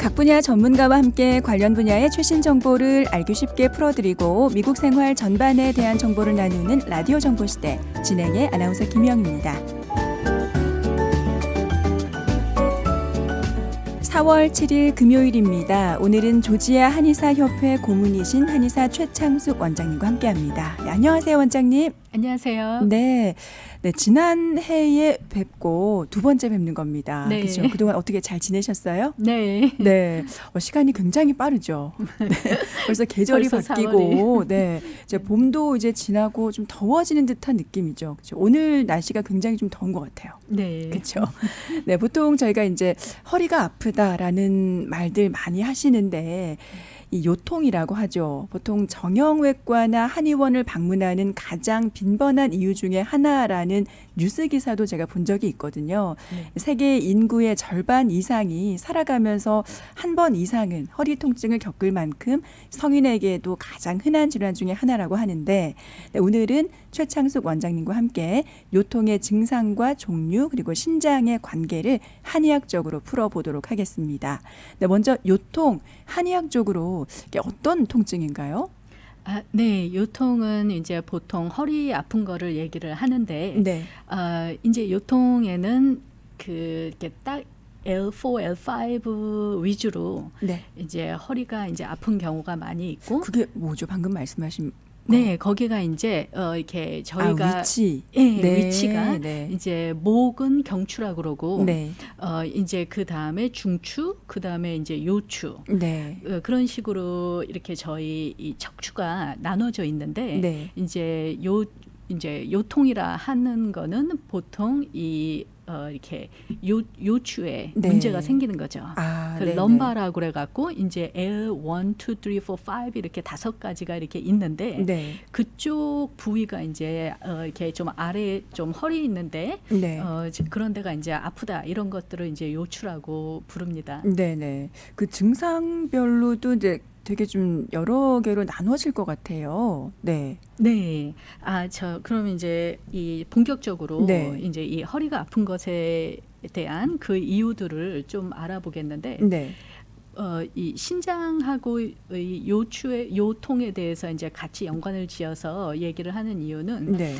각 분야 전문가와 함께 관련 분야의 최신 정보를 알기 쉽게 풀어드리고 미국 생활 전반에 대한 정보를 나누는 라디오 정보시대 진행의 아나운서 김희영입니다. 4월 7일 금요일입니다. 오늘은 조지아 한의사협회 고문이신 한의사 최창숙 원장님과 함께합니다. 네, 안녕하세요, 원장님. 안녕하세요. 네, 지난 해에 뵙고 두 번째 뵙는 겁니다. 네. 그렇죠? 그동안 어떻게 잘 지내셨어요? 네. 네, 시간이 굉장히 빠르죠. 네, 벌써 계절이 벌써 바뀌고, 네, 이제 봄도 이제 지나고 좀 더워지는 듯한 느낌이죠. 그렇죠? 오늘 날씨가 굉장히 좀 더운 것 같아요. 네. 그렇죠. 네, 보통 저희가 이제 허리가 아프다라는 말들 많이 하시는데 이 요통이라고 하죠. 보통 정형외과나 한의원을 방문하는 가장 빈번한 이유 중에 하나라는 뉴스 기사도 제가 본 적이 있거든요. 네. 세계 인구의 절반 이상이 살아가면서 한 번 이상은 허리 통증을 겪을 만큼 성인에게도 가장 흔한 질환 중에 하나라고 하는데 네, 오늘은 최창숙 원장님과 함께 요통의 증상과 종류 그리고 신장의 관계를 한의학적으로 풀어보도록 하겠습니다. 네, 먼저 요통 한의학적으로 이게 어떤 통증인가요? 네. 요통은 이제 보통 허리 아픈 거를 얘기를 하는데, 네. 이제 요통에는 이렇게 딱 L4, L5 위주로 네. 이제 허리가 이제 아픈 경우가 많이 있고, 그게 뭐죠? 방금 말씀하신 네, 거기가 이제 이렇게 저희가 위치. 네, 네. 위치가 네. 이제 목은 경추라 그러고, 네. 이제 그 다음에 중추, 그 다음에 이제 요추. 네. 그런 식으로 이렇게 저희 이 척추가 나눠져 있는데 네. 이제 요통이라 하는 거는 보통 이렇게 요추에 네. 문제가 생기는 거죠. 네, 럼바라고 그래갖고 이제 L1, 2, 3, 4, 5 이렇게 5가지가 이렇게 있는데 네. 그쪽 부위가 이제 이렇게 좀 아래 좀 허리 있는데 네. 그런 데가 이제 아프다 이런 것들을 이제 요추라고 부릅니다. 네. 그 증상별로도 이제 되게 좀 여러 개로 나눠질 것 같아요. 네. 네. 그럼 이제 이 본격적으로 네. 이제 이 허리가 아픈 것에 대한 그 이유들을 좀 알아보겠는데, 네. 이 신장하고 이 요통에 대해서 이제 같이 연관을 지어서 얘기를 하는 이유는 네.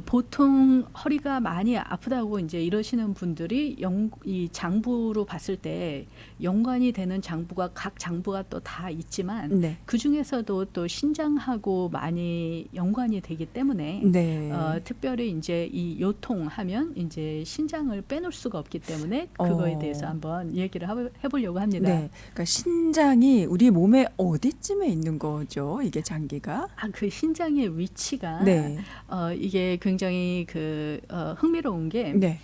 보통 허리가 많이 아프다고 이제 이러시는 분들이 이 장부로 봤을 때 연관이 되는 장부가 각 장부가 또 다 있지만 네. 그 중에서도 또 신장하고 많이 연관이 되기 때문에 네. 특별히 이제 이 요통하면 이제 신장을 빼놓을 수가 없기 때문에 그거에 대해서 한번 얘기를 해보려고 합니다. 네. 그러니까 신장이 우리 몸의 어디쯤에 있는 거죠? 이게 장기가? 그 신장의 위치가 네. 이게 굉장히 흥미로운 게 네.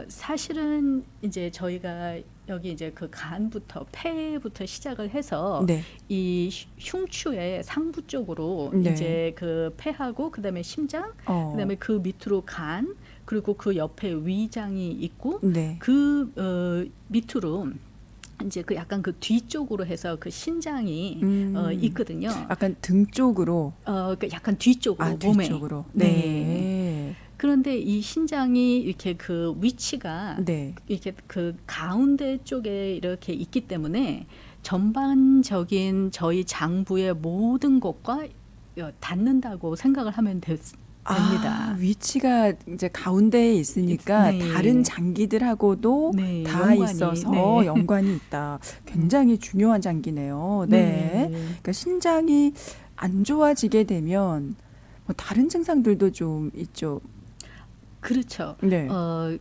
사실은 이제 저희가 여기 이제 그 간부터 폐부터 시작을 해서 네. 이 흉추의 상부 쪽으로 네. 이제 그 폐하고 그다음에 심장, 그다음에 그 밑으로 간, 그리고 그 옆에 위장이 있고 네. 그 밑으로 이제 그 약간 그 뒤쪽으로 해서 그 신장이 있거든요. 약간 등 쪽으로. 그 약간 뒤쪽으로 몸에. 뒤쪽으로. 네. 그런데 이 신장이 이렇게 그 위치가 네. 이렇게 그 가운데 쪽에 이렇게 있기 때문에 전반적인 저희 장부의 모든 것과 닿는다고 생각을 하면 됩니다. 위치가 이제 가운데에 있으니까 네. 다른 장기들하고도 네, 다 연관이, 있어서 네. 연관이 있다. 굉장히 중요한 장기네요. 네. 그러니까 신장이 안 좋아지게 되면 뭐 다른 증상들도 좀 있죠. 그렇죠. 네.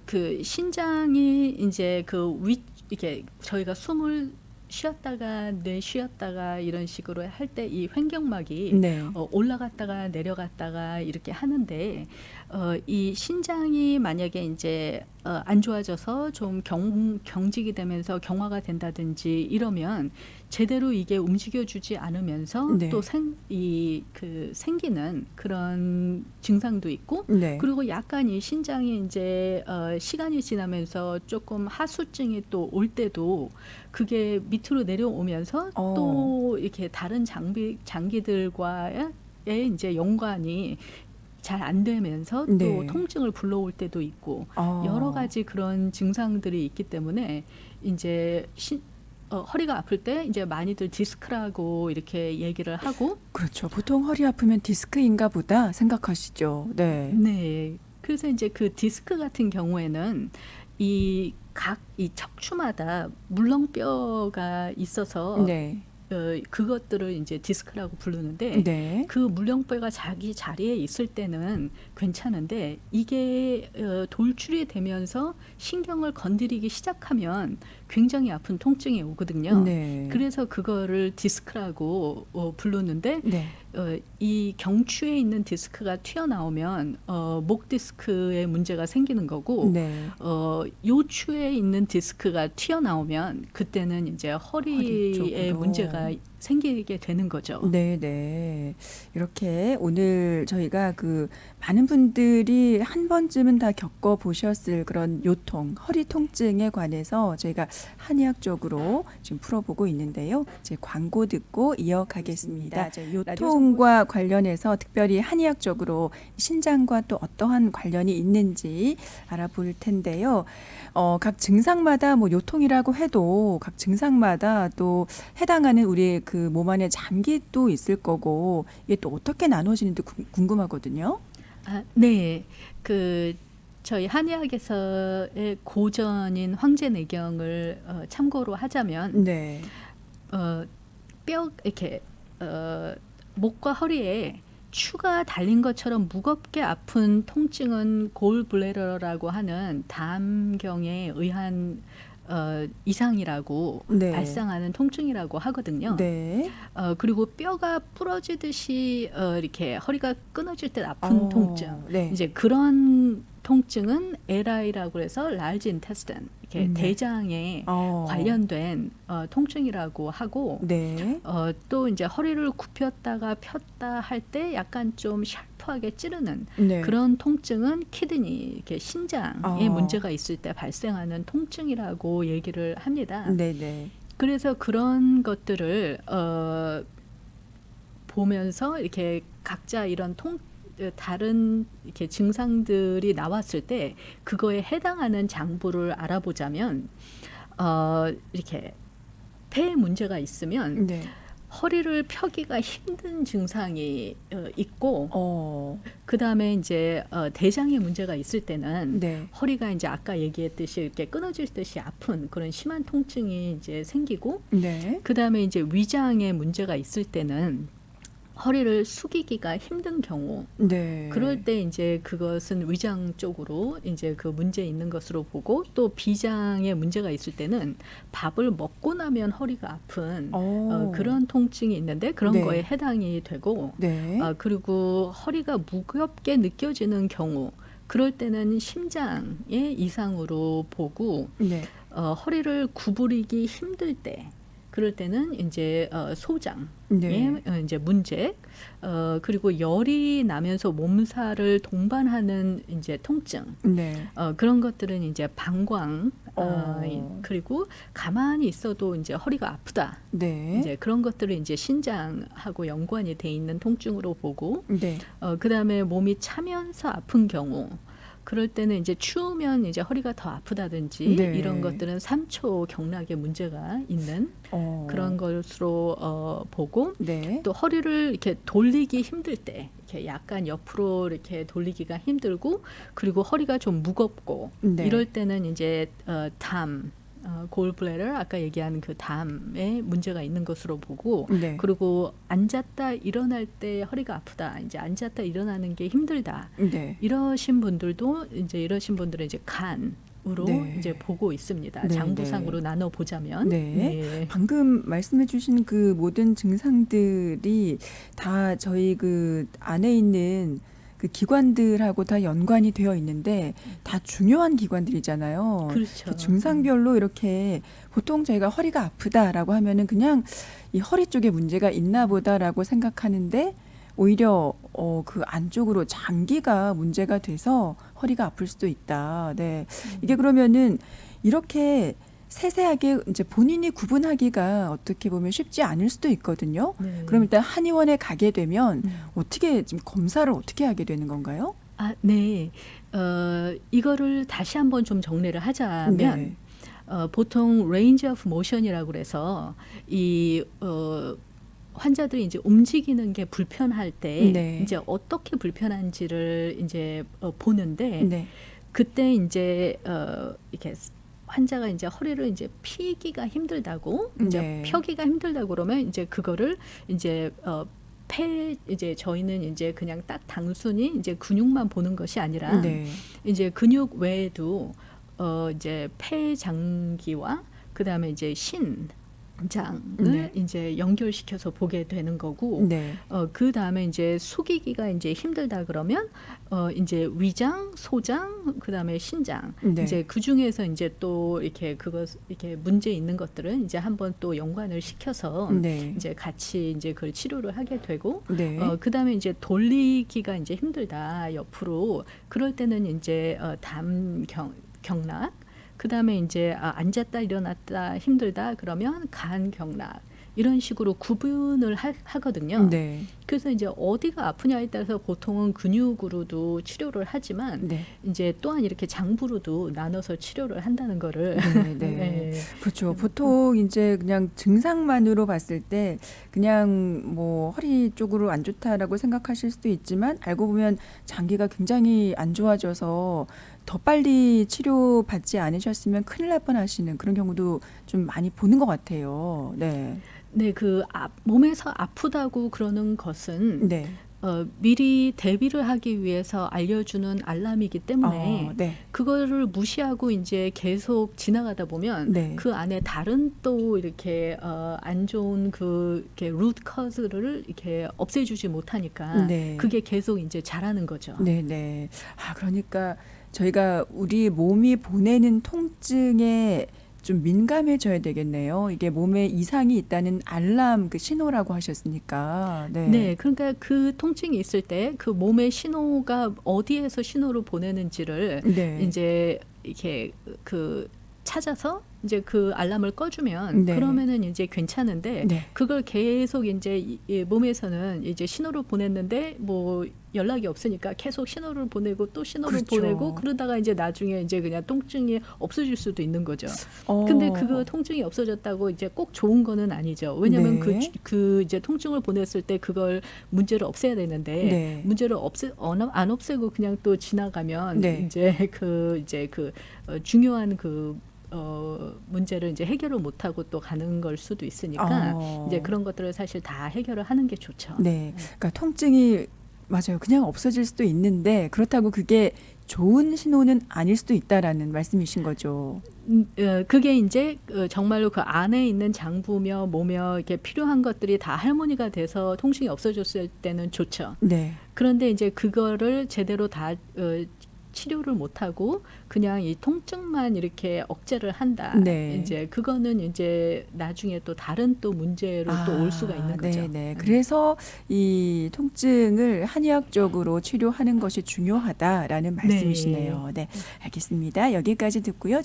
그 신장이 이제 이렇게 저희가 숨을 쉬었다가 내쉬었다가 이런 식으로 할 때 이 횡격막이 네. 올라갔다가 내려갔다가 이렇게 하는데 이 신장이 만약에 이제 안 좋아져서 좀 경직이 되면서 경화가 된다든지 이러면 제대로 이게 움직여주지 않으면서 네. 또 생기는 그런 증상도 있고 네. 그리고 약간 이 신장이 이제 시간이 지나면서 조금 하수증이 또 올 때도 그게 밑으로 내려오면서 또 이렇게 다른 장기들과의 이제 연관이 잘 안 되면서 또 네. 통증을 불러올 때도 있고 여러 가지 그런 증상들이 있기 때문에 이제 허리가 아플 때 이제 많이들 디스크라고 이렇게 얘기를 하고 그렇죠. 보통 허리 아프면 디스크인가 보다 생각하시죠. 네. 네. 그래서 이제 그 디스크 같은 경우에는 이 척추마다 물렁뼈가 있어서 네. 그것들을 이제 디스크라고 부르는데 네. 그 물렁뼈가 자기 자리에 있을 때는 괜찮은데 이게 돌출이 되면서 신경을 건드리기 시작하면 굉장히 아픈 통증이 오거든요. 네. 그래서 그거를 디스크라고 부르는데 네. 이 경추에 있는 디스크가 튀어나오면 목 디스크에 문제가 생기는 거고 네. 요추에 있는 디스크가 튀어나오면 그때는 이제 허리 허리에 쪽으로. 문제가 생기게 되는 거죠. 네, 네. 이렇게 오늘 저희가 그 많은 분들이 한 번쯤은 다 겪어 보셨을 그런 요통, 허리 통증에 관해서 저희가 한의학적으로 지금 풀어보고 있는데요. 이제 광고 듣고 이어가겠습니다. 요통과 관련해서 특별히 한의학적으로 신장과 또 어떠한 관련이 있는지 알아볼 텐데요. 각 증상마다 뭐 요통이라고 해도 각 증상마다 또 해당하는 우리 그 몸 안에 장기도 있을 거고 이게 또 어떻게 나눠지는지 궁금하거든요. 아, 네. 저희 한의학에서의 고전인 황제내경을 참고로 하자면 네. 이렇게 목과 허리에 추가 달린 것처럼 무겁게 아픈 통증은 골블레러라고 하는 담경에 의한 이상이라고 네. 발생하는 통증이라고 하거든요. 네. 그리고 뼈가 부러지듯이 이렇게 허리가 끊어질 때 아픈 통증. 네. 이제 그런 통증은 LI라고 해서 large intestine, 이렇게 네. 대장에 관련된 통증이라고 하고, 네. 또 이제 허리를 굽혔다가 폈다 할 때 약간 좀 샤프하게 찌르는 네. 그런 통증은 키드니, 이렇게 신장에 어. 문제가 있을 때 발생하는 통증이라고 얘기를 합니다. 네, 네. 그래서 그런 것들을 보면서 이렇게 각자 이런 다른 이렇게 증상들이 나왔을 때 그거에 해당하는 장부를 알아보자면 이렇게 폐에 문제가 있으면 네. 허리를 펴기가 힘든 증상이 있고 그 다음에 이제 대장에 문제가 있을 때는 네. 허리가 이제 아까 얘기했듯이 이렇게 끊어질 듯이 아픈 그런 심한 통증이 이제 생기고 네. 그 다음에 이제 위장에 문제가 있을 때는 허리를 숙이기가 힘든 경우, 네. 그럴 때 이제 그것은 위장 쪽으로 이제 그 문제 있는 것으로 보고, 또 비장에 문제가 있을 때는 밥을 먹고 나면 허리가 아픈 그런 통증이 있는데 그런 네. 거에 해당이 되고, 네. 그리고 허리가 무겁게 느껴지는 경우, 그럴 때는 심장의 이상으로 보고, 네. 허리를 구부리기 힘들 때, 그럴 때는 이제 소장의 네. 이제 문제, 그리고 열이 나면서 몸살을 동반하는 이제 통증, 네. 그런 것들은 이제 방광, 그리고 가만히 있어도 이제 허리가 아프다. 네. 이제 그런 것들을 이제 신장하고 연관이 돼 있는 통증으로 보고, 네. 그다음에 몸이 차면서 아픈 경우. 그럴 때는 이제 추우면 이제 허리가 더 아프다든지 네. 이런 것들은 3초 경락에 문제가 있는 그런 것으로 보고, 네. 또 허리를 이렇게 돌리기 힘들 때 이렇게 약간 옆으로 이렇게 돌리기가 힘들고, 그리고 허리가 좀 무겁고 네. 이럴 때는 이제 담, 골블레더, 아까 얘기한 그 담에 문제가 있는 것으로 보고, 네. 그리고 앉았다 일어날 때 허리가 아프다, 이제 앉았다 일어나는 게 힘들다, 네. 이러신 분들은 이제 간으로 네. 이제 보고 있습니다. 네, 장부상으로 네. 나눠 보자면. 네. 방금 말씀해 주신 그 모든 증상들이 다 저희 그 안에 있는 그 기관들하고 다 연관이 되어 있는데 다 중요한 기관들이잖아요. 그렇죠. 증상별로 이렇게 보통 저희가 허리가 아프다라고 하면은 그냥 이 허리 쪽에 문제가 있나 보다라고 생각하는데 오히려 그 안쪽으로 장기가 문제가 돼서 허리가 아플 수도 있다. 네. 이게 그러면은 이렇게 세세하게 이제 본인이 구분하기가 어떻게 보면 쉽지 않을 수도 있거든요. 네. 그럼 일단 한의원에 가게 되면 어떻게 지금 검사를 어떻게 하게 되는 건가요? 네. 이거를 다시 한번 좀 정리를 하자면, 네. 보통 range of motion이라고 그래서 이 환자들이 이제 움직이는 게 불편할 때 네. 이제 어떻게 불편한지를 이제 보는데 네. 그때 이제 이렇게 환자가 이제 허리를 이제 피기가 힘들다고 이제 네. 펴기가 힘들다고 그러면 이제 그거를 이제 이제 저희는 이제 그냥 딱 단순히 이제 근육만 보는 것이 아니라 네. 이제 근육 외에도 이제 폐 장기와 그다음에 이제 신장을 네. 이제 연결시켜서 보게 되는 거고 네. 그다음에 이제 숙이기가 이제 힘들다 그러면 이제 위장, 소장, 그다음에 신장 네. 이제 그 중에서 이제 또 이렇게 이렇게 문제 있는 것들은 이제 한번 또 연관을 시켜서 네. 이제 같이 이제 그걸 치료를 하게 되고 네. 그다음에 이제 돌리기가 이제 힘들다 옆으로 그럴 때는 이제 경락 그다음에 이제 앉았다 일어났다 힘들다 그러면 간 경락 이런 식으로 구분을 하거든요. 네. 그래서 이제 어디가 아프냐에 따라서 보통은 근육으로도 치료를 하지만 네. 이제 또한 이렇게 장부로도 나눠서 치료를 한다는 거를 네. 네. 네. 그렇죠. 보통 이제 그냥 증상만으로 봤을 때 그냥 뭐 허리 쪽으로 안 좋다라고 생각하실 수도 있지만 알고 보면 장기가 굉장히 안 좋아져서 더 빨리 치료받지 않으셨으면 큰일 날 뻔하시는 그런 경우도 좀 많이 보는 것 같아요. 네. 네, 몸에서 아프다고 그러는 것은 네. 미리 대비를 하기 위해서 알려주는 알람이기 때문에 네. 그거를 무시하고 이제 계속 지나가다 보면 네. 그 안에 다른 또 이렇게 안 좋은 이렇게 루트 커즈를 이렇게 없애주지 못하니까 네. 그게 계속 이제 자라는 거죠. 네, 네. 그러니까 저희가 우리 몸이 보내는 통증에 좀 민감해져야 되겠네요. 이게 몸에 이상이 있다는 알람 그 신호라고 하셨으니까. 네. 네, 그러니까 그 통증이 있을 때 그 몸의 신호가 어디에서 신호를 보내는지를 네. 이제 이렇게 찾아서 이제 그 알람을 꺼주면 네. 그러면은 이제 괜찮은데 네. 그걸 계속 이제 이 몸에서는 이제 신호를 보냈는데 뭐 연락이 없으니까 계속 신호를 보내고 또 신호를 그렇죠. 보내고 그러다가 이제 나중에 이제 그냥 통증이 없어질 수도 있는 거죠. 근데 그거 통증이 없어졌다고 이제 꼭 좋은 거는 아니죠. 왜냐하면 네. 그 이제 통증을 보냈을 때 그걸 문제를 없애야 되는데 네. 문제를 안 없애고 그냥 또 지나가면 네. 이제 중요한 문제를 이제 해결을 못하고 또 가는 걸 수도 있으니까 이제 그런 것들을 사실 다 해결을 하는 게 좋죠. 네. 그러니까 통증이 맞아요. 그냥 없어질 수도 있는데 그렇다고 그게 좋은 신호는 아닐 수도 있다라는 말씀이신 거죠. 그게 이제 정말로 그 안에 있는 장부며 몸며 이렇게 필요한 것들이 다 할머니가 돼서 통증이 없어졌을 때는 좋죠. 네. 그런데 이제 그거를 제대로 다 치료를 못하고 그냥 이 통증만 이렇게 억제를 한다. 네. 이제 그거는 이제 나중에 또 다른 또 문제로 또 올 수가 있는 거죠. 네. 그래서 이 통증을 한의학적으로 치료하는 것이 중요하다라는 말씀이시네요. 네. 알겠습니다. 여기까지 듣고요.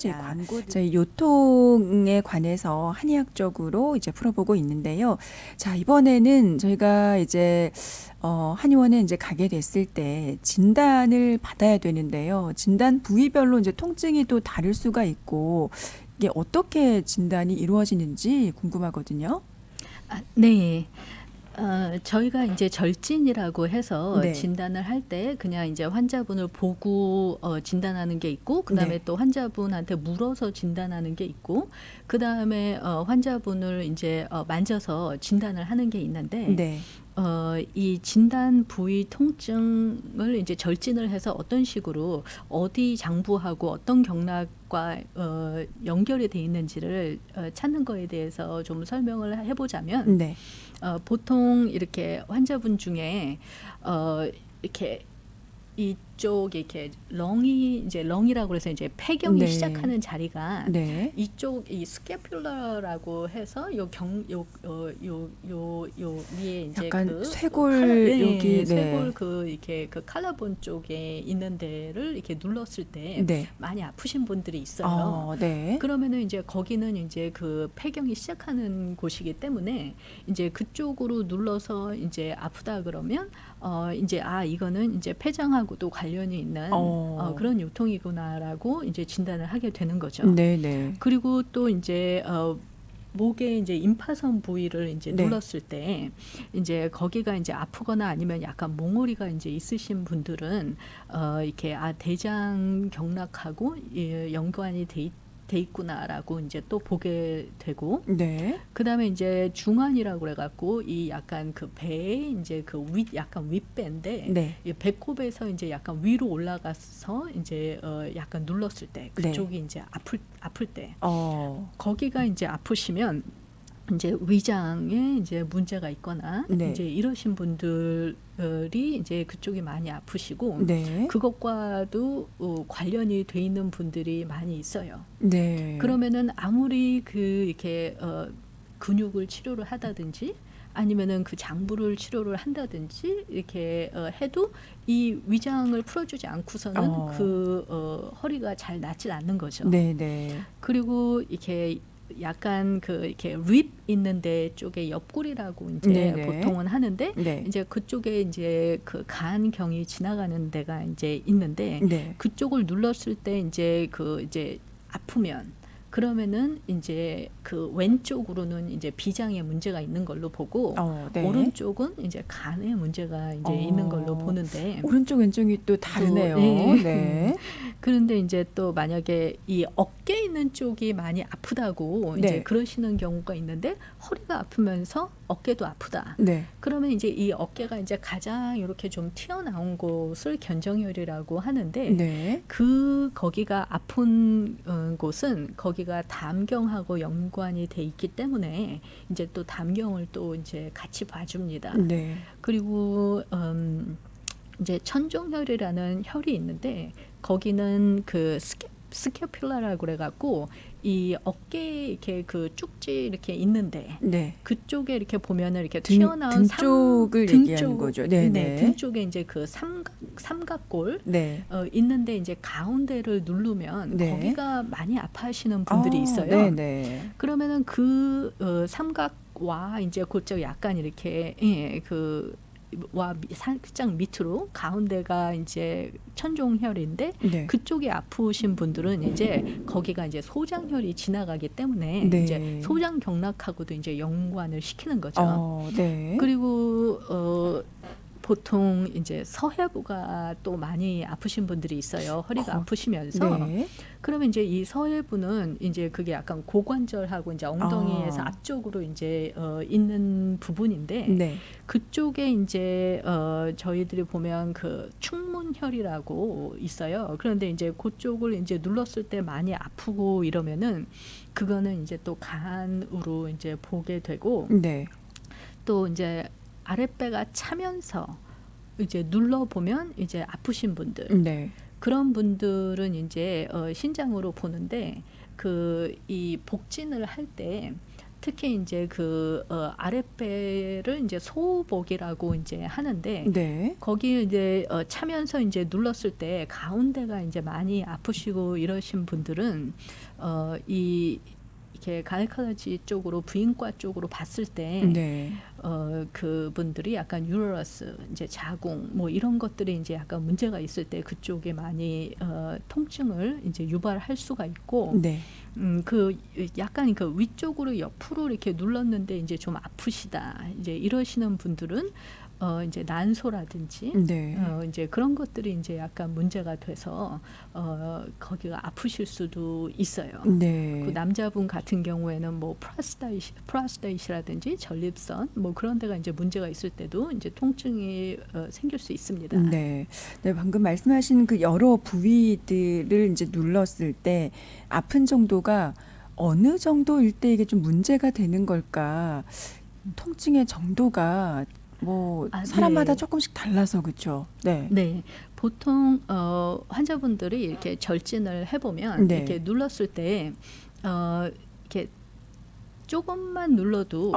저희 요통에 관해서 한의학적으로 이제 풀어보고 있는데요. 자, 이번에는 저희가 이제 한의원에 이제 가게 됐을 때 진단을 받아야 되는데요. 진단 부위별로 이제 통증이 또 다를 수가 있고 이게 어떻게 진단이 이루어지는지 궁금하거든요. 네. 저희가 이제 절진이라고 해서 네. 진단을 할 때 그냥 이제 환자분을 보고 진단하는 게 있고 그다음에 네. 또 환자분한테 물어서 진단하는 게 있고 그다음에 환자분을 이제 만져서 진단을 하는 게 있는데 네. 이 진단 부위 통증을 이제 절진을 해서 어떤 식으로 어디 장부하고 어떤 경락과 연결이 돼 있는지를 찾는 거에 대해서 좀 설명을 해보자면 네. 보통 이렇게 환자분 중에 이렇게 이쪽에 이렇게 렁이라고 해서 이제 폐경이 네. 시작하는 자리가 네. 이쪽 이 스캐퓰러라고 해서 요 위에 이제 약간 쇄골 여기 쇄골 이렇게 칼라본 쪽에 있는 데를 이렇게 눌렀을 때 네. 많이 아프신 분들이 있어요. 네. 그러면은 이제 거기는 이제 그 폐경이 시작하는 곳이기 때문에 이제 그쪽으로 눌러서 이제 아프다 그러면 이제 이거는 이제 폐장하고도 관련이 있는 그런 요통이구나라고 이제 진단을 하게 되는 거죠. 네네. 그리고 또 이제 목에 이제 임파선 부위를 이제 네. 눌렀을 때 이제 거기가 이제 아프거나 아니면 약간 몽골이가 이제 있으신 분들은 이렇게 대장 경락하고 연관이 돼 있구나라고 이제 또 보게 되고 네. 그다음에 이제 중환이라고 그래갖고 이 약간 그 배에 이제 그 약간 윗배인데 네. 이 배꼽에서 이제 약간 위로 올라가서 이제 약간 눌렀을 때 그쪽이 이제 아플 때 거기가 이제 아프시면 이제 위장에 이제 문제가 있거나 네. 이제 이러신 분들이 이제 그쪽이 많이 아프시고 네. 그것과도 관련이 돼 있는 분들이 많이 있어요. 네. 그러면은 아무리 이렇게 근육을 치료를 하다든지 아니면은 그 장부를 치료를 한다든지 이렇게 해도 이 위장을 풀어주지 않고서는 허리가 잘 낫질 않는 거죠. 네네. 그리고 이렇게 약간 이렇게 립 있는 데 쪽에 옆구리라고 이제 네네. 보통은 하는데 네. 이제 그쪽에 이제 그 간경이 지나가는 데가 이제 있는데 네. 그쪽을 눌렀을 때 이제 이제 아프면 그러면은 이제 그 왼쪽으로는 이제 비장에 문제가 있는 걸로 보고 네. 오른쪽은 이제 간에 문제가 이제 있는 걸로 보는데 오른쪽 왼쪽이 또 다르네요. 네. 그런데 이제 또 만약에 이 어깨 있는 쪽이 많이 아프다고 이제 그러시는 경우가 있는데 허리가 아프면서 어깨도 아프다. 네. 그러면 이제 이 어깨가 이제 가장 이렇게 좀 튀어나온 곳을 견정혈이라고 하는데 네. 거기가 아픈 곳은 거기가 담경하고 연관이 돼 있기 때문에 이제 또 담경을 또 이제 같이 봐줍니다. 네. 그리고 이제 천종혈이라는 혈이 있는데 거기는 그 스캐듈라라고 그래갖고 이 어깨에 이렇게 그 쭉지 이렇게 있는데 그쪽에 이렇게 보면은 이렇게 튀어나온 등 쪽을 얘기하는 거죠. 네, 등 쪽에 이제 그 삼각골 있는데 이제 가운데를 누르면 거기가 많이 아파하시는 분들이 있어요. 그러면은 그 삼각과 이제 그쪽 약간 이렇게 살짝 밑으로 가운데가 이제 천종혈인데 그쪽이 아프신 분들은 이제 거기가 이제 소장혈이 지나가기 때문에 이제 소장 경락하고도 이제 연관을 시키는 거죠. 그리고 보통 이제 서해부가 또 많이 아프신 분들이 있어요. 허리가 아프시면서 그러면 이제 이 서해부는 이제 그게 약간 고관절하고 이제 엉덩이에서 앞쪽으로 이제 있는 부분인데 그쪽에 이제 저희들이 보면 그 충문혈이라고 있어요. 그런데 이제 그쪽을 이제 눌렀을 때 많이 아프고 이러면은 그거는 이제 또 간으로 이제 보게 되고 또 이제 아랫배가 차면서 이제 눌러보면 이제 아프신 분들 그런 분들은 이제 신장으로 보는데 이 복진을 할 때 특히 이제 아랫배를 이제 소복이라고 이제 하는데 거기 이제 차면서 이제 눌렀을 때 가운데가 이제 많이 아프시고 이러신 분들은 이렇게 가이카라지 쪽으로 부인과 쪽으로 봤을 때 그분들이 약간 유러러스 이제 자궁 뭐 이런 것들이 이제 약간 문제가 있을 때 그쪽에 많이 통증을 이제 유발할 수가 있고 약간 그 위쪽으로 옆으로 이렇게 눌렀는데 이제 좀 아프시다 이제 이러시는 분들은 이제 난소라든지 이제 그런 것들이 이제 약간 문제가 돼서 거기가 아프실 수도 있어요. 그 남자분 같은 경우에는 뭐 프라스타이시라든지 전립선 뭐 그런 데가 이제 문제가 있을 때도 이제 통증이 생길 수 있습니다. 방금 말씀하신 그 여러 부위들을 이제 눌렀을 때 아픈 정도가 어느 정도일 때 이게 좀 문제가 되는 걸까? 통증의 정도가 뭐 사람마다 조금씩 달라서 그렇죠. 보통 환자분들이 이렇게 절진을 해보면 이렇게 눌렀을 때 이렇게 조금만 눌러도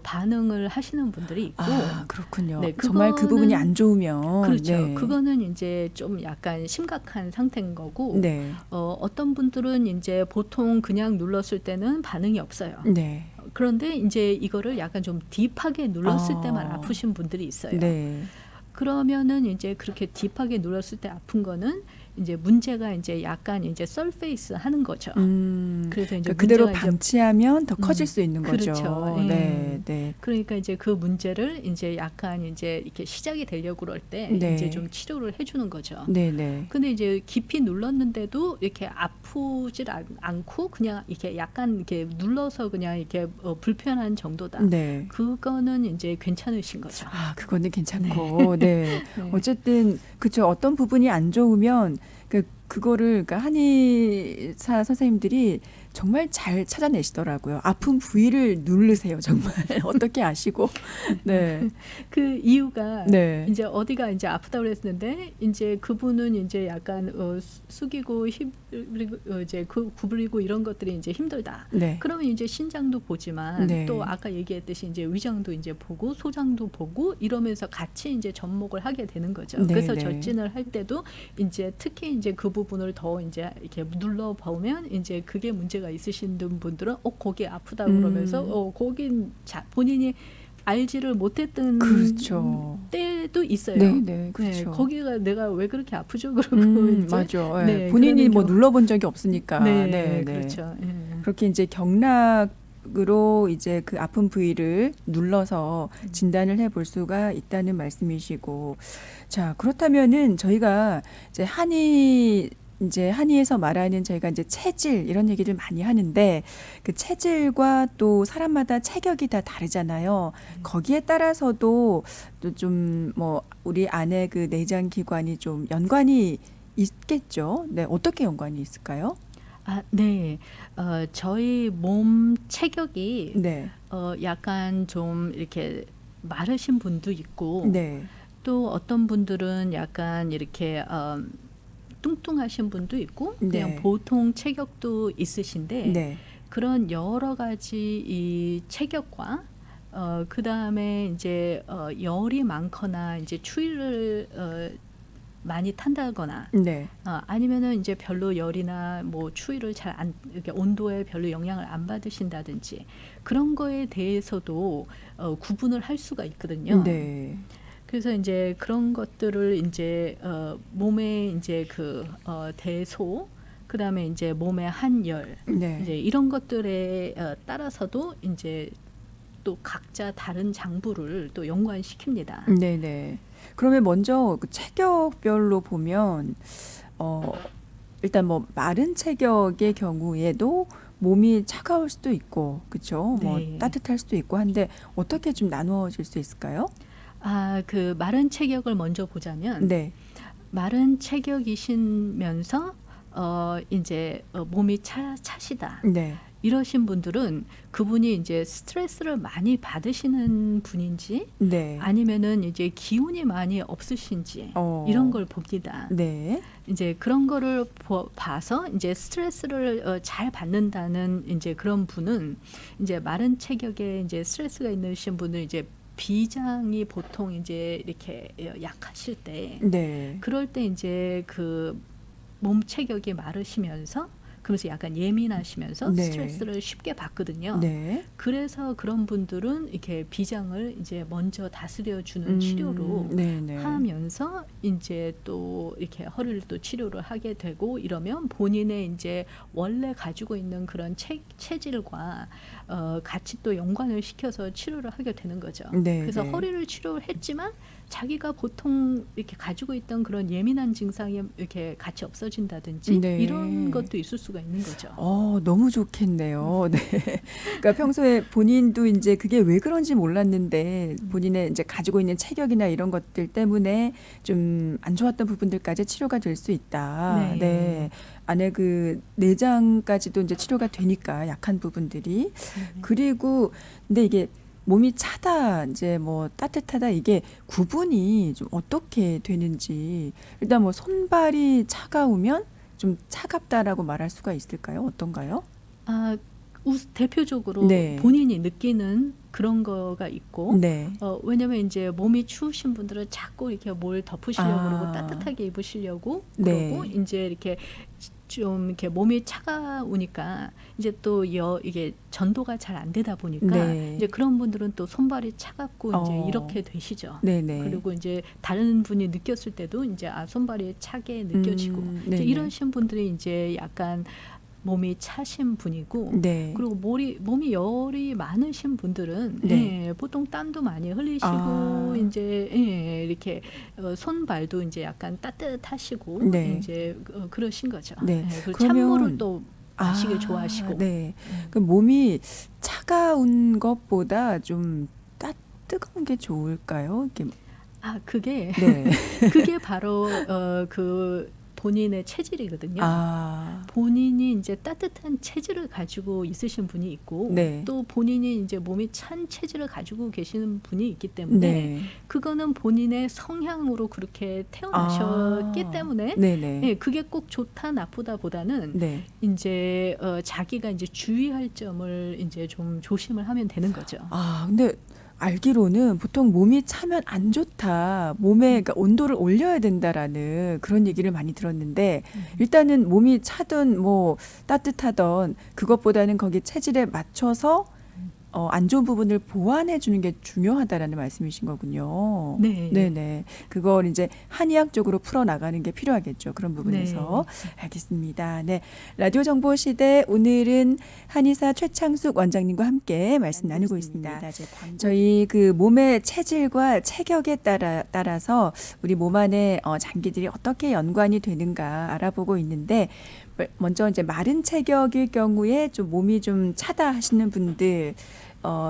반응을 하시는 분들이 있고 그렇군요. 정말 그 부분이 안 좋으면 그렇죠. 그거는 이제 좀 약간 심각한 상태인 거고 어떤 분들은 이제 보통 그냥 눌렀을 때는 반응이 없어요. 그런데 이제 이거를 약간 좀 딥하게 눌렀을 때만 아프신 분들이 있어요. 그러면은 이제 그렇게 딥하게 눌렀을 때 아픈 거는 이제 문제가 이제 약간 이제 설페이스 하는 거죠. 그래서 이제 그러니까 그대로 문제가 이제 방치하면 더 커질 수 있는 거죠. 그렇죠. 예. 네, 네. 그러니까 이제 그 문제를 이제 약간 이제 이렇게 시작이 되려고 그럴 때 네. 이제 좀 치료를 해주는 거죠. 네, 네. 근데 이제 깊이 눌렀는데도 이렇게 아프질 않고 그냥 이렇게 약간 이렇게 눌러서 그냥 이렇게 불편한 정도다. 네. 그거는 이제 괜찮으신 거죠. 아, 그거는 괜찮고. 네. 네. 어쨌든 그쵸. 어떤 부분이 안 좋으면 그거를 그러니까 한의사 선생님들이 정말 잘 찾아내시더라고요. 아픈 부위를 누르세요, 정말. 어떻게 아시고. 네. 그 이유가 네. 이제 어디가 이제 아프다고 그랬는데 이제 그분은 이제 약간 숙이고 그리고 이제 구부리고 이런 것들이 이제 힘들다. 네. 그러면 이제 신장도 보지만 네. 또 아까 얘기했듯이 이제 위장도 이제 보고 소장도 보고 이러면서 같이 이제 접목을 하게 되는 거죠. 네, 그래서 네. 절진을 할 때도 이제 특히 이제 그 부분을 더 이제 이렇게 눌러 보면 이제 그게 문제가 있으신 분들은 거기 아프다 그러면서 거긴 본인이 알지를 못했던 그렇죠. 때도 있어요. 네, 네, 그렇죠. 거기가 내가 왜 그렇게 아프죠? 그러고 이제 맞아. 네, 네, 본인이 그러는 뭐 경우. 눌러본 적이 없으니까. 네, 네, 네. 그렇죠. 예. 그렇게 이제 경락으로 이제 그 아픈 부위를 눌러서 진단을 해볼 수가 있다는 말씀이시고, 자, 그렇다면은 저희가 이제 한의에서 말하는 저희가 이제 체질 이런 얘기를 많이 하는데 그 체질과 또 사람마다 체격이 다 다르잖아요. 거기에 따라서도 또 좀 뭐 우리 안에 그 내장 기관이 좀 연관이 있겠죠. 네, 어떻게 연관이 있을까요? 아, 네. 저희 몸 체격이 네, 약간 좀 이렇게 마르신 분도 있고 네, 또 어떤 분들은 약간 이렇게 뚱뚱하신 분도 있고 그냥 네. 보통 체격도 있으신데 네, 그런 여러 가지 이 체격과 그다음에 이제 열이 많거나 이제 추위를 많이 탄다거나 네, 아니면은 이제 별로 열이나 뭐 추위를 잘 안 이렇게 온도에 별로 영향을 안 받으신다든지 그런 거에 대해서도 구분을 할 수가 있거든요. 네, 그래서 이제 그런 것들을 이제 몸에 이제 대소 그다음에 이제 몸의 한열 네. 이제 이런 것들에 따라서도 이제 또 각자 다른 장부를 또 연관시킵니다. 네, 네. 그러면 먼저 그 체격별로 보면 일단 뭐 마른 체격의 경우에도 몸이 차가울 수도 있고, 그렇죠? 뭐 네. 따뜻할 수도 있고 한데 어떻게 좀 나누어질 수 있을까요? 그 마른 체격을 먼저 보자면 네, 마른 체격이시면서 이제 몸이 차시다. 네, 이러신 분들은 그분이 이제 스트레스를 많이 받으시는 분인지 네, 아니면은 이제 기운이 많이 없으신지 이런 걸 봅니다. 네, 이제 그런 거를 봐서 이제 스트레스를 잘 받는다는 이제 그런 분은 이제 마른 체격에 이제 스트레스가 있으신 분은 이제 비장이 보통 이제 이렇게 약하실 때 네, 그럴 때 이제 그 몸 체격이 마르시면서 그러면서 약간 예민하시면서 네. 스트레스를 쉽게 받거든요. 네. 그래서 그런 분들은 이렇게 비장을 이제 먼저 다스려 주는 치료로 네, 네. 하면서 이제 또 이렇게 허리를 또 치료를 하게 되고 이러면 본인의 이제 원래 가지고 있는 그런 체질과 같이 또 연관을 시켜서 치료를 하게 되는 거죠. 네, 그래서 네. 허리를 치료를 했지만 자기가 보통 이렇게 가지고 있던 그런 예민한 증상이 이렇게 같이 없어진다든지 네. 이런 것도 있을 수가 있는 거죠. 너무 좋겠네요. 네. 그러니까 평소에 본인도 이제 그게 왜 그런지 몰랐는데 본인의 이제 가지고 있는 체격이나 이런 것들 때문에 좀 안 좋았던 부분들까지 치료가 될 수 있다. 네. 네. 안에 그 내장까지도 이제 치료가 되니까 약한 부분들이. 그리고 근데 이게 몸이 차다, 이제 뭐 따뜻하다 이게 구분이 좀 어떻게 되는지 일단 뭐 손발이 차가우면 좀 차갑다라고 말할 수가 있을까요? 어떤가요? 대표적으로 네. 본인이 느끼는 그런 거가 있고 네. 왜냐면 이제 몸이 추우신 분들은 자꾸 이렇게 뭘 덮으시려고 아. 그러고 따뜻하게 입으시려고 네. 그러고 이제 이렇게 좀 이렇게 몸이 차가우니까 이제 또 이게 전도가 잘 안 되다 보니까 네. 이제 그런 분들은 또 손발이 차갑고 이제 어. 이렇게 되시죠. 네네. 그리고 이제 다른 분이 느꼈을 때도 이제 손발이 차게 느껴지고 이제 네네. 이러신 분들이 이제 약간 몸이 차신 분이고 네. 그리고 몸이 열이 많으신 분들은 네. 예, 보통 땀도 많이 흘리시고 아. 이제 예, 이렇게 손발도 이제 약간 따뜻하시고 네. 이제 그러신 거죠. 네. 예, 그리고 그러면 찬물을 또 마시길 좋아하시고. 네. 그 몸이 차가운 것보다 좀 뜨거운 게 좋을까요? 이렇게 그게 네. 그게 바로 그 본인의 체질이거든요. 본인이 이제 따뜻한 체질을 가지고 있으신 분이 있고 네. 또 본인이 이제 몸이 찬 체질을 가지고 계시는 분이 있기 때문에 네. 그거는 본인의 성향으로 그렇게 태어나셨기 때문에 네네. 예, 그게 꼭 좋다 나쁘다 보다는 네. 이제 자기가 이제 주의할 점을 이제 좀 조심을 하면 되는 거죠. 근데 알기로는 보통 몸이 차면 안 좋다. 몸에 그러니까 온도를 올려야 된다라는 그런 얘기를 많이 들었는데 일단은 몸이 차든 뭐 따뜻하던 그것보다는 거기 체질에 맞춰서 안 좋은 부분을 보완해 주는 게 중요하다라는 말씀이신 거군요. 네. 네네. 그걸 이제 한의학적으로 풀어 나가는 게 필요하겠죠. 그런 부분에서. 알겠습니다. 네. 라디오 정보 시대 오늘은 한의사 최창숙 원장님과 함께 말씀 나누고 있습니다. 저희 그 몸의 체질과 체격에 따라서 우리 몸 안에 장기들이 어떻게 연관이 되는가 알아보고 있는데 먼저 이제 마른 체격일 경우에 좀 몸이 좀 차다 하시는 분들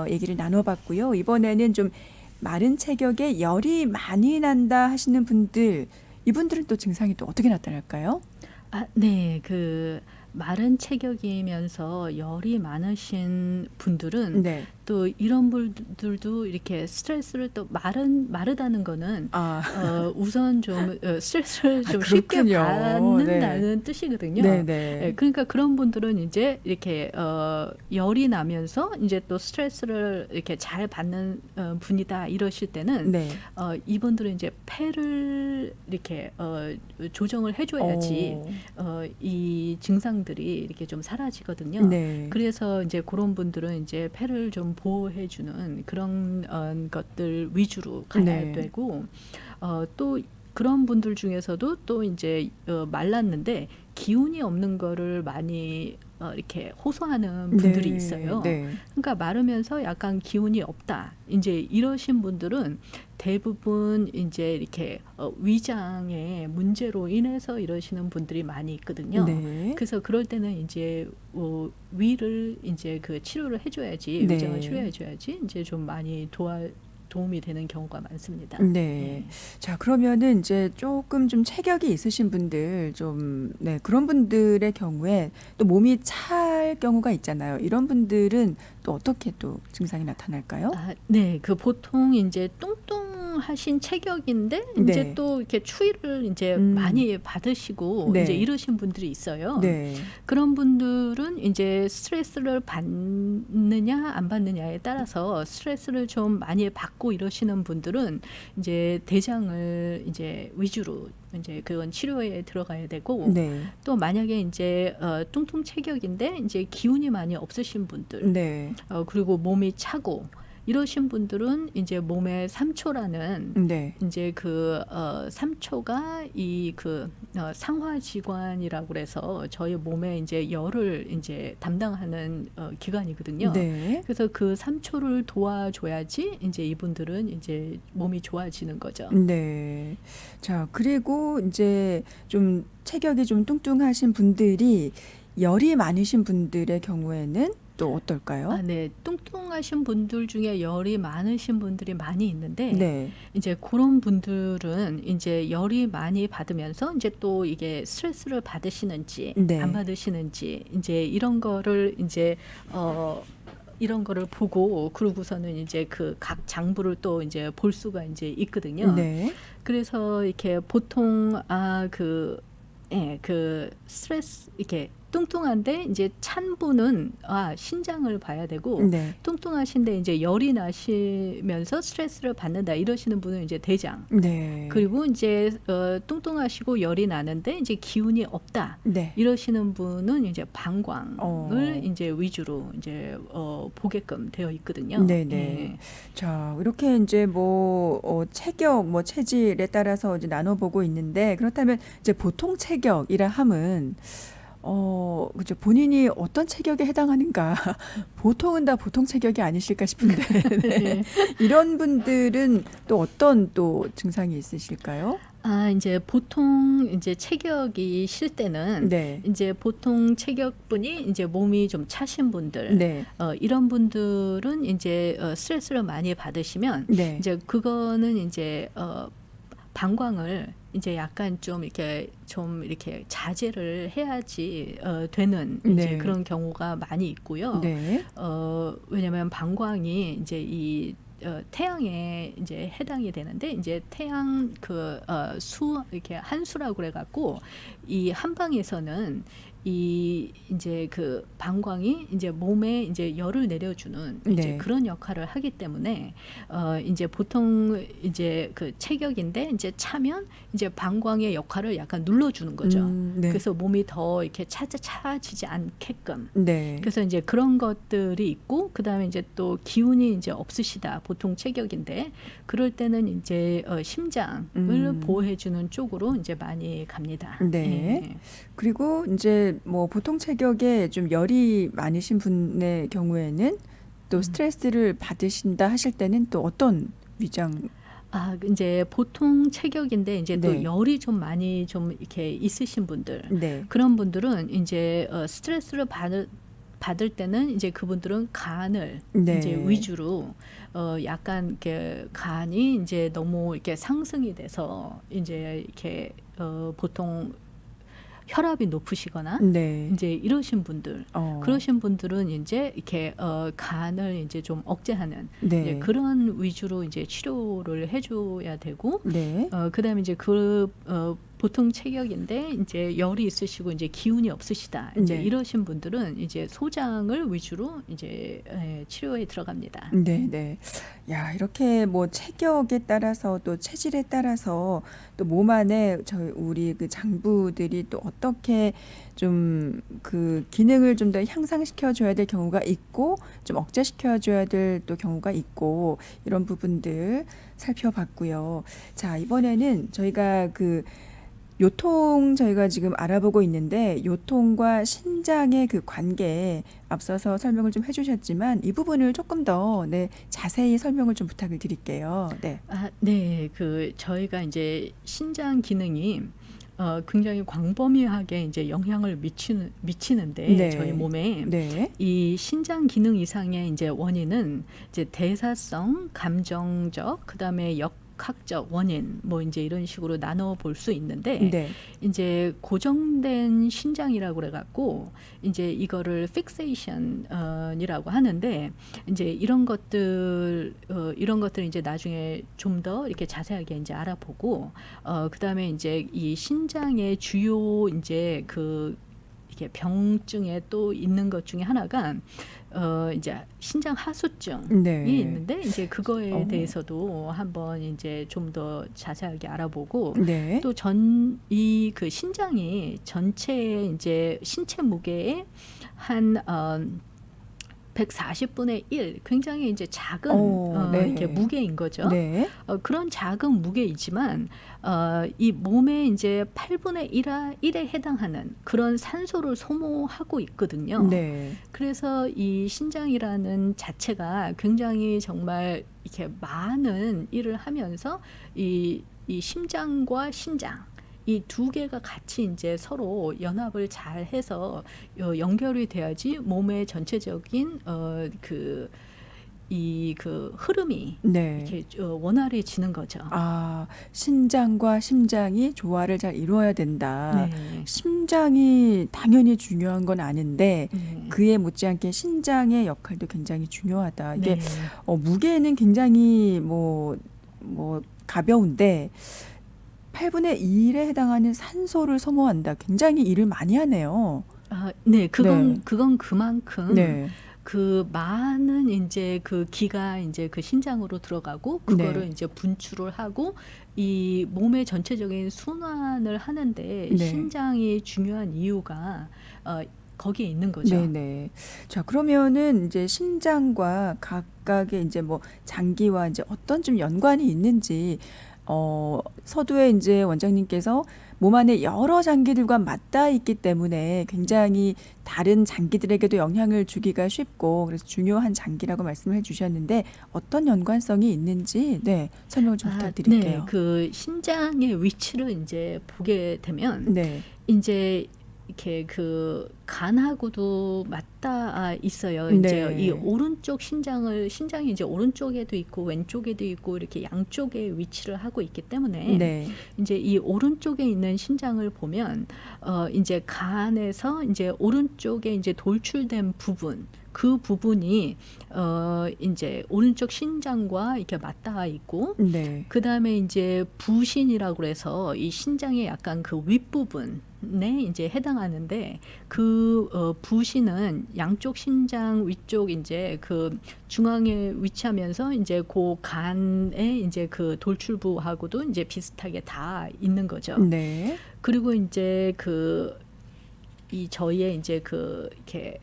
얘기를 나눠봤고요. 이번에는 좀 마른 체격에 열이 많이 난다 하시는 분들, 이분들은 또 증상이 또 어떻게 나타날까요? 네. 그 마른 체격이면서 열이 많으신 분들은 네. 또 이런 분들도 이렇게 스트레스를 또 마르다는 거는 우선 좀 스트레스를 좀 쉽게 그렇군요. 받는다는 뜻이거든요. 네네. 그러니까 그런 분들은 이제 이렇게 열이 나면서 이제 또 스트레스를 이렇게 잘 받는 분이다 이러실 때는 네. 이분들은 이제 폐를 이렇게 조정을 해줘야지 이 증상들이 이렇게 좀 사라지거든요. 네. 그래서 이제 그런 분들은 이제 폐를 좀 보호해주는 그런 것들 위주로 가야 네. 되고 또 그런 분들 중에서도 또 이제 말랐는데 기운이 없는 거를 많이 이렇게 호소하는 분들이 네. 있어요. 네. 그러니까 마르면서 약간 기운이 없다. 이제 이러신 분들은 대부분 이제 이렇게 위장의 문제로 인해서 이러시는 분들이 많이 있거든요. 네. 그래서 그럴 때는 이제 위를 이제 그 치료를 해줘야지 네. 위장을 치료해줘야지 이제 좀 많이 도움이 되는 경우가 많습니다. 네. 자, 그러면은 이제 조금 좀 체격이 있으신 분들 그런 분들의 경우에 또 몸이 찰 경우가 있잖아요. 이런 분들은 또 어떻게 또 증상이 나타날까요? 네. 그 보통 이제 뚱뚱하신 체격인데 이제 네. 또 이렇게 추위를 이제 많이 받으시고 네. 이제 이러신 분들이 있어요. 네. 그런 분들은 이제 스트레스를 받느냐 안 받느냐에 따라서 스트레스를 좀 많이 받고 이러시는 분들은 이제 대장을 이제 위주로 이제 그건 치료에 들어가야 되고 네. 또 만약에 이제 뚱뚱 체격인데 이제 기운이 많이 없으신 분들 네. 그리고 몸이 차고 이러신 분들은 이제 몸에 삼초라는 네. 이제 그 삼초가 이 그 상화지관이라고 그래서 저희 몸에 이제 열을 이제 담당하는 기관이거든요. 네. 그래서 그 삼초를 도와줘야지 이제 이분들은 이제 몸이 좋아지는 거죠. 네. 자, 그리고 이제 좀 체격이 좀 뚱뚱하신 분들이 열이 많으신 분들의 경우에는 또 어떨까요? 네. 뚱뚱하신 분들 중에 열이 많으신 분들이 많이 있는데 네. 이제 그런 분들은 이제 열이 많이 받으면서 이제 또 이게 스트레스를 받으시는지 네. 안 받으시는지 이제 이런 거를 이제 이런 거를 보고 그러고서는 이제 그 각 장부를 또 이제 볼 수가 이제 있거든요. 네. 그래서 이렇게 보통 그 스트레스 이렇게 뚱뚱한데 이제 찬 분은 신장을 봐야 되고 네. 뚱뚱하신데 이제 열이 나시면서 스트레스를 받는다 이러시는 분은 이제 대장. 네. 그리고 이제 뚱뚱하시고 열이 나는데 이제 기운이 없다. 네. 이러시는 분은 이제 방광을 어. 이제 위주로 이제 보게끔 되어 있거든요. 네네. 예. 자, 이렇게 이제 체격, 체질에 따라서 이제 나눠보고 있는데, 그렇다면 이제 보통 체격이라 함은, 그죠. 본인이 어떤 체격에 해당하는가. 보통은 다 보통 체격이 아니실까 싶은데, 네. 예. 이런 분들은 또 어떤 또 증상이 있으실까요? 이제 보통 이제 체격이실 때는 네. 이제 보통 체격분이 이제 몸이 좀 차신 분들, 네. 이런 분들은 이제 스트레스를 많이 받으시면 네. 이제 그거는 이제 방광을 이제 약간 좀 이렇게 자제를 해야지 되는 이제 네. 그런 경우가 많이 있고요. 네. 왜냐하면 방광이 이제 이 태양에 이제 해당이 되는데 이제 태양 수 이렇게 한수라고 그래갖고 이 한방에서는 이 이제 그 방광이 이제 몸에 이제 열을 내려주는 이제 네. 그런 역할을 하기 때문에 이제 보통 이제 그 체격인데 이제 차면 이제 방광의 역할을 약간 눌러주는 거죠. 네. 그래서 몸이 더 이렇게 차지지 않게끔. 네. 그래서 이제 그런 것들이 있고 그다음에 이제 또 기운이 이제 없으시다. 보통 체격인데 그럴 때는 이제 심장을 보호해주는 쪽으로 이제 많이 갑니다. 네. 예. 그리고 이제 보통 체격에 좀 열이 많으신 분의 경우에는 또 스트레스를 받으신다 하실 때는 또 어떤 위장? 이제 보통 체격인데 이제 또 네. 열이 좀 많이 좀 이렇게 있으신 분들, 네. 그런 분들은 이제 스트레스를 받을 때는 이제 그분들은 간을 네. 이제 위주로 약간 이렇게 간이 이제 너무 이렇게 상승이 돼서 이제 이렇게 보통 혈압이 높으시거나 네. 이제 이러신 분들, 그러신 분들은 이제 이렇게 간을 이제 좀 억제하는 네. 이제 그런 위주로 이제 치료를 해줘야 되고, 네. 그다음에 이제 보통 체격인데 이제 열이 있으시고 이제 기운이 없으시다. 이제 네. 이러신 분들은 이제 소장을 위주로 이제 치료에 들어갑니다. 네, 네. 야, 이렇게 체격에 따라서 또 체질에 따라서 또 몸 안에 우리 그 장부들이 또 어떻게 좀 그 기능을 좀 더 향상시켜 줘야 될 경우가 있고 좀 억제시켜 줘야 될 또 경우가 있고 이런 부분들 살펴봤고요. 자, 이번에는 저희가 요통 저희가 지금 알아보고 있는데 요통과 신장의 그 관계 앞서서 설명을 좀 해주셨지만 이 부분을 조금 더 자세히 설명을 좀 부탁을 드릴게요. 네. 네. 저희가 이제 신장 기능이 굉장히 광범위하게 이제 영향을 미치는데 네. 저희 몸에 네. 이 신장 기능 이상의 이제 원인은 이제 대사성, 감정적, 그다음에 역학적 원인 이제 이런 식으로 나눠 볼 수 있는데 네. 이제 고정된 신장이라고 그래갖고 이제 이거를 픽세이션이라고 하는데 이제 이런 것들 이제 나중에 좀 더 이렇게 자세하게 이제 알아보고 그다음에 이제 이 신장의 주요 이제 이렇게 병증에 또 있는 것 중에 하나가 이제 신장 하수증이 네. 있는데 이제 그거에 대해서도 한번 이제 좀 더 자세하게 알아보고 네. 또 이 신장이 전체 이제 신체 무게의 한 140분의 1 굉장히 이제 작은 네. 이렇게 무게인 거죠. 네. 그런 작은 무게이지만 이 몸의 이제 8분의 1에 해당하는 그런 산소를 소모하고 있거든요. 네. 그래서 이 신장이라는 자체가 굉장히 정말 이렇게 많은 일을 하면서 이 심장과 신장 이 두 개가 같이 이제 서로 연합을 잘 해서 연결이 돼야지 몸의 전체적인 흐름이 네. 이렇게 원활해지는 거죠. 신장과 심장이 조화를 잘 이루어야 된다. 네. 심장이 당연히 중요한 건 아는데 네. 그에 못지않게 신장의 역할도 굉장히 중요하다. 이게 네. 무게는 굉장히 가벼운데 8분의 1에 해당하는 산소를 소모한다. 굉장히 일을 많이 하네요. 네, 네. 그건 그만큼 네. 그 많은 이제 그 기가 이제 그 신장으로 들어가고 그거를 네. 이제 분출을 하고 이 몸의 전체적인 순환을 하는데 네. 신장이 중요한 이유가 어, 거기에 있는 거죠. 네네. 자, 그러면은 이제 신장과 각각의 이제 뭐 장기와 이제 어떤 좀 연관이 있는지, 서두에 이제 원장님께서 몸 안에 여러 장기들과 맞닿아 있기 때문에 굉장히 다른 장기들에게도 영향을 주기가 쉽고 그래서 중요한 장기라고 말씀을 해주셨는데 어떤 연관성이 있는지, 네, 설명을 좀 네, 부탁드릴게요. 그 신장의 위치를 이제 보게 되면 네. 이제 이렇게 그 간하고도 맞닿아 있어요. 이제 이 네. 오른쪽 신장이 이제 오른쪽에도 있고 왼쪽에도 있고 이렇게 양쪽에 위치를 하고 있기 때문에 네. 이제 이 오른쪽에 있는 신장을 보면 이제 간에서 이제 오른쪽에 이제 돌출된 부분 그 부분이 이제 오른쪽 신장과 이렇게 맞닿아 있고 네. 그 다음에 이제 부신이라고 그래서 이 신장의 약간 그 윗부분에 이제 해당하는데 그 부신은 양쪽 신장 위쪽 이제 그 중앙에 위치하면서 이제 그 간에 이제 그 돌출부하고도 이제 비슷하게 다 있는 거죠. 네. 그리고 이제 그 이 저희의 이제 그 이렇게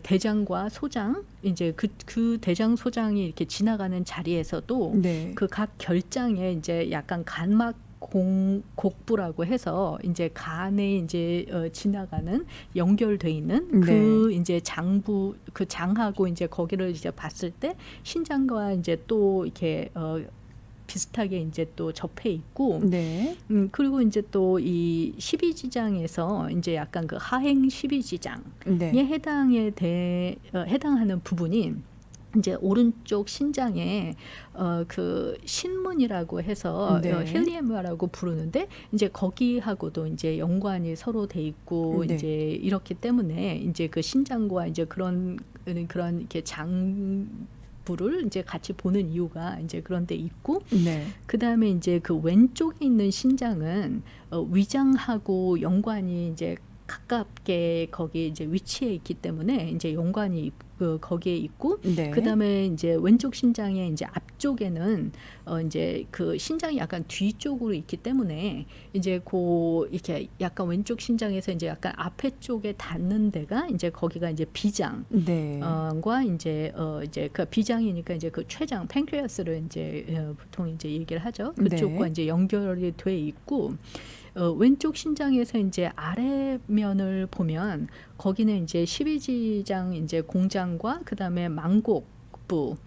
대장과 소장 이제 그 대장 소장이 이렇게 지나가는 자리에서도 네. 그 각 결장에 이제 약간 간막 곡부라고 해서 이제 간에 이제 지나가는 연결돼 있는 네. 그 이제 장부 그 장하고 이제 거기를 이제 봤을 때 신장과 이제 또 이렇게 비슷하게 이제 또 접해 있고 네. 그리고 이제 또 이 십이지장에서 이제 약간 그 하행 십이지장에 네. 해당하는 부분이 이제 오른쪽 신장에 그 신문이라고 해서 네. 힐리엠라고 부르는데 이제 거기하고도 이제 연관이 서로 돼 있고 네. 이제 이렇기 때문에 이제 그 신장과 이제 그런 이렇게 장부를 이제 같이 보는 이유가 이제 그런 데 있고 네. 그다음에 이제 그 왼쪽에 있는 신장은 위장하고 연관이 이제 가깝게 거기 이제 위치해 있기 때문에 이제 연관이 거기에 있고 네. 그다음에 이제 왼쪽 신장의 이제 앞쪽에는 이제 그 신장이 약간 뒤쪽으로 있기 때문에 이제 이렇게 약간 왼쪽 신장에서 이제 약간 앞에 쪽에 닿는 데가 이제 거기가 이제 비장 네. 과 이제 그 비장이니까 이제 그 췌장 팬크리아스를 이제 보통 이제 얘기를 하죠. 그쪽과 네. 이제 연결이 돼 있고 왼쪽 신장에서 이제 아래면을 보면 거기는 이제 십이지장 이제 공장과 그다음에 망곡부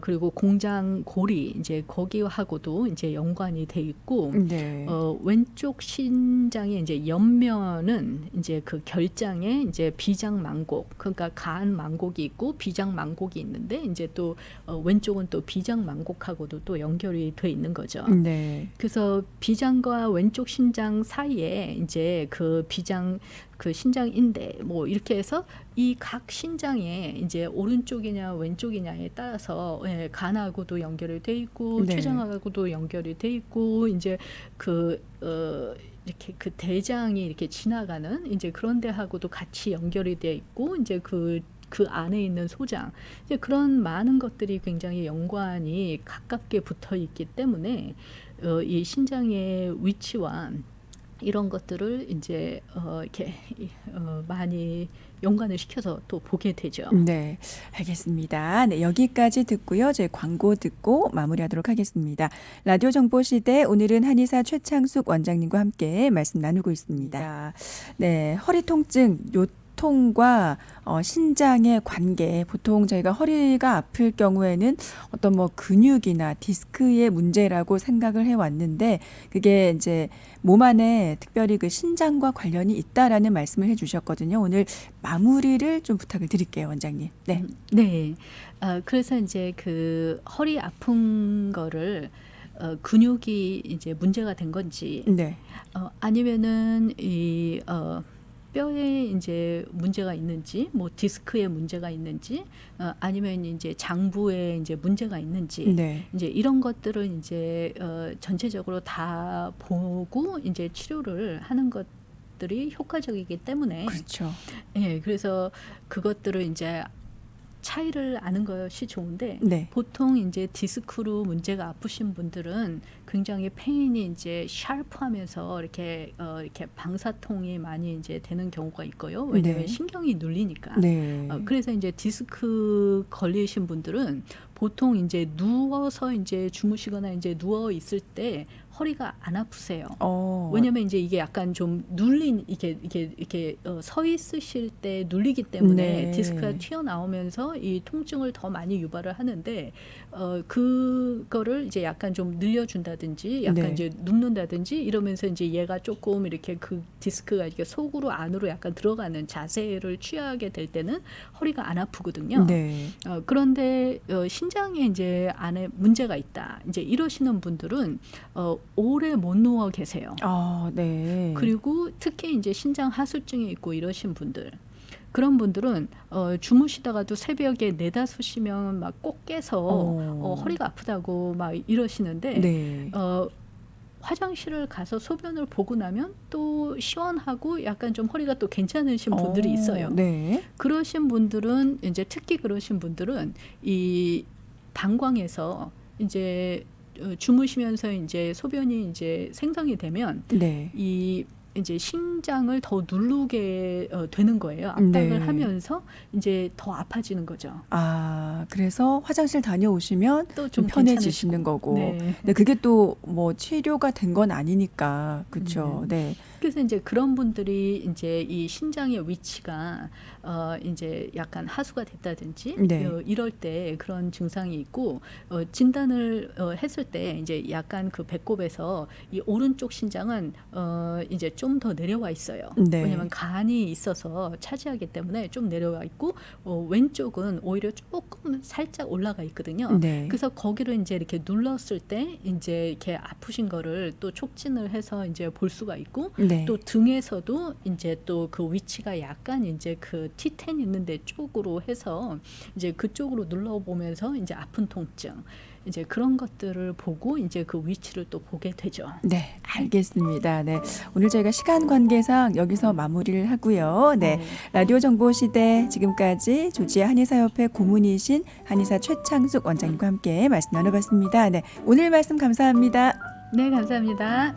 그리고 공장 고리 이제 거기하고도 이제 연관이 돼 있고 네. 왼쪽 신장의 이제 옆면은 이제 그 결장에 이제 비장 망곡 그러니까 간 망곡이 있고 비장 망곡이 있는데 이제 또 왼쪽은 또 비장 망곡하고도 또 연결이 돼 있는 거죠. 네. 그래서 비장과 왼쪽 신장 사이에 이제 그 비장 그 신장인대 뭐 이렇게 해서 이 각 신장에 이제 오른쪽이냐 왼쪽이냐에 따라서 간하고도 연결이 돼 있고 네. 췌장하고도 연결이 돼 있고 이제 이렇게 그 대장이 이렇게 지나가는 이제 그런 데하고도 같이 연결이 돼 있고 이제 그 안에 있는 소장 이제 그런 많은 것들이 굉장히 연관이 가깝게 붙어 있기 때문에 이 신장의 위치와 이런 것들을 이제 이렇게 많이 연관을 시켜서 또 보게 되죠. 네, 알겠습니다. 네, 여기까지 듣고요. 저희 광고 듣고 마무리하도록 하겠습니다. 라디오 정보 시대 오늘은 한의사 최창숙 원장님과 함께 말씀 나누고 있습니다. 네, 허리 통증 요통과 신장의 관계 보통 저희가 허리가 아플 경우에는 어떤 뭐 근육이나 디스크의 문제라고 생각을 해왔는데 그게 이제 몸 안에 특별히 그 신장과 관련이 있다라는 말씀을 해주셨거든요. 오늘 마무리를 좀 부탁을 드릴게요, 원장님. 네. 네. 그래서 이제 그 허리 아픈 거를 근육이 이제 문제가 된 건지 네. 아니면은 이 뼈에 이제 문제가 있는지, 뭐 디스크에 문제가 있는지, 아니면 이제 장부에 이제 문제가 있는지, 네. 이제 이런 것들을 이제 전체적으로 다 보고 이제 치료를 하는 것. 것들이 효과적이기 때문에 그렇죠. 예, 그래서 그것들을 이제 차이를 아는 것이 좋은데 네. 보통 이제 디스크로 문제가 아프신 분들은 굉장히 페인이 이제 샤프하면서 이렇게 방사통이 많이 이제 되는 경우가 있고요. 왜냐하면 네. 신경이 눌리니까. 네. 그래서 이제 디스크 걸리신 분들은 보통 이제 누워서 이제 주무시거나 이제 누워 있을 때 허리가 안 아프세요. 왜냐면 이제 이게 약간 좀 눌린 이렇게 서 있으실 때 눌리기 때문에 네. 디스크가 튀어나오면서 이 통증을 더 많이 유발을 하는데 그거를 이제 약간 좀 늘려준다든지 약간 네. 이제 눕는다든지 이러면서 이제 얘가 조금 이렇게 그 디스크가 이렇게 속으로 안으로 약간 들어가는 자세를 취하게 될 때는 허리가 안 아프거든요. 네. 그런데 신장에 이제 안에 문제가 있다. 이제 이러시는 분들은 오래 못 누워 계세요. 네. 그리고 특히 이제 신장 하수증이 있고 이러신 분들. 그런 분들은 주무시다가도 새벽에 4-5시면 막 꼭 깨서 허리가 아프다고 막 이러시는데 네. 화장실을 가서 소변을 보고 나면 또 시원하고 약간 좀 허리가 또 괜찮으신 분들이 있어요. 네. 그러신 분들은 이제 특히 그러신 분들은 이 방광에서 이제 주무시면서 이제 소변이 이제 생성이 되면 네. 이 이제 심장을 더 누르게 되는 거예요. 압박을 네. 하면서 이제 더 아파지는 거죠. 그래서 화장실 다녀오시면 또 좀 편해지시는 거고. 네. 근데 그게 또 뭐 치료가 된 건 아니니까. 그렇죠. 네. 그래서 이제 그런 분들이 이제 이 신장의 위치가 이제 약간 하수가 됐다든지 네. 이럴 때 그런 증상이 있고 진단을 했을 때 이제 약간 그 배꼽에서 이 오른쪽 신장은 이제 좀 더 내려와 있어요. 네. 왜냐하면 간이 있어서 차지하기 때문에 좀 내려와 있고 왼쪽은 오히려 조금 살짝 올라가 있거든요. 네. 그래서 거기를 이제 이렇게 눌렀을 때 이제 이렇게 아프신 거를 또 촉진을 해서 이제 볼 수가 있고 네. 또 등에서도 이제 또 그 위치가 약간 이제 그 T10 있는 데 쪽으로 해서 이제 그쪽으로 눌러보면서 이제 아픈 통증 이제 그런 것들을 보고 이제 그 위치를 또 보게 되죠. 네, 알겠습니다. 네, 오늘 저희가 시간 관계상 여기서 마무리를 하고요. 네, 라디오 정보 시대 지금까지 조지아 한의사협회 고문이신 한의사 최창숙 원장님과 함께 말씀 나눠봤습니다. 네, 오늘 말씀 감사합니다. 네, 감사합니다.